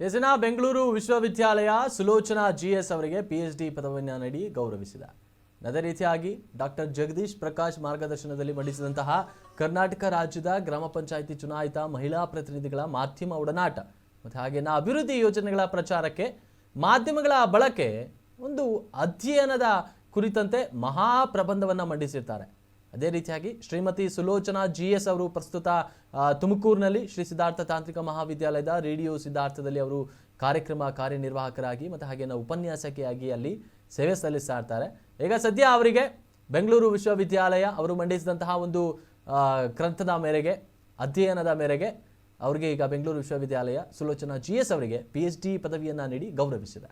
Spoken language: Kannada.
ಎಸ್ನ ಬೆಂಗಳೂರು ವಿಶ್ವವಿದ್ಯಾಲಯ ಸುಲೋಚನಾ ಜಿಎಸ್ ಅವರಿಗೆ ಪಿಎಚ್ಡಿ ಪದವಿಯನ್ನು ನೀಡಿ ಗೌರವಿಸಿದೆ. ಅದೇ ರೀತಿಯಾಗಿ ಡಾಕ್ಟರ್ ಜಗದೀಶ್ ಪ್ರಕಾಶ್ ಮಾರ್ಗದರ್ಶನದಲ್ಲಿ ಮಂಡಿಸಿದಂತಹ ಕರ್ನಾಟಕ ರಾಜ್ಯದ ಗ್ರಾಮ ಪಂಚಾಯಿತಿ ಚುನಾಯಿತ ಮಹಿಳಾ ಪ್ರತಿನಿಧಿಗಳ ಮಾಧ್ಯಮ ಒಡನಾಟ ಮತ್ತು ಹಾಗೆಯೇ ಅಭಿವೃದ್ಧಿ ಯೋಜನೆಗಳ ಪ್ರಚಾರಕ್ಕೆ ಮಾಧ್ಯಮಗಳ ಬಳಕೆ ಒಂದು ಅಧ್ಯಯನದ ಕುರಿತಂತೆ ಮಹಾ ಪ್ರಬಂಧವನ್ನು ಮಂಡಿಸಿರ್ತಾರೆ. ಅದೇ ರೀತಿಯಾಗಿ ಶ್ರೀಮತಿ ಸುಲೋಚನಾ ಜಿಎಸ್ ಅವರು ಪ್ರಸ್ತುತ ತುಮಕೂರಿನಲ್ಲಿ ಶ್ರೀ ಸಿದ್ಧಾರ್ಥ ತಾಂತ್ರಿಕ ಮಹಾವಿದ್ಯಾಲಯದ ರೇಡಿಯೋ ಸಿದ್ಧಾರ್ಥದಲ್ಲಿ ಅವರು ಕಾರ್ಯನಿರ್ವಾಹಕರಾಗಿ ಮತ್ತು ಹಾಗೆ ಉಪನ್ಯಾಸಕಿಯಾಗಿ ಅಲ್ಲಿ ಸೇವೆ ಸಲ್ಲಿಸ್ತಾ ಇರ್ತಾರೆ. ಈಗ ಸದ್ಯ ಅವರಿಗೆ ಬೆಂಗಳೂರು ವಿಶ್ವವಿದ್ಯಾಲಯ ಅವರು ಮಂಡಿಸಿದಂತಹ ಒಂದು ಗ್ರಂಥದ ಮೇರೆಗೆ ಅಧ್ಯಯನದ ಮೇರೆಗೆ ಅವರಿಗೆ ಈಗ ಬೆಂಗಳೂರು ವಿಶ್ವವಿದ್ಯಾಲಯ ಸುಲೋಚನಾ ಜಿಎಸ್ ಅವರಿಗೆ ಪಿಎಚ್ಡಿ ಪದವಿಯನ್ನು ನೀಡಿ ಗೌರವಿಸಿದೆ.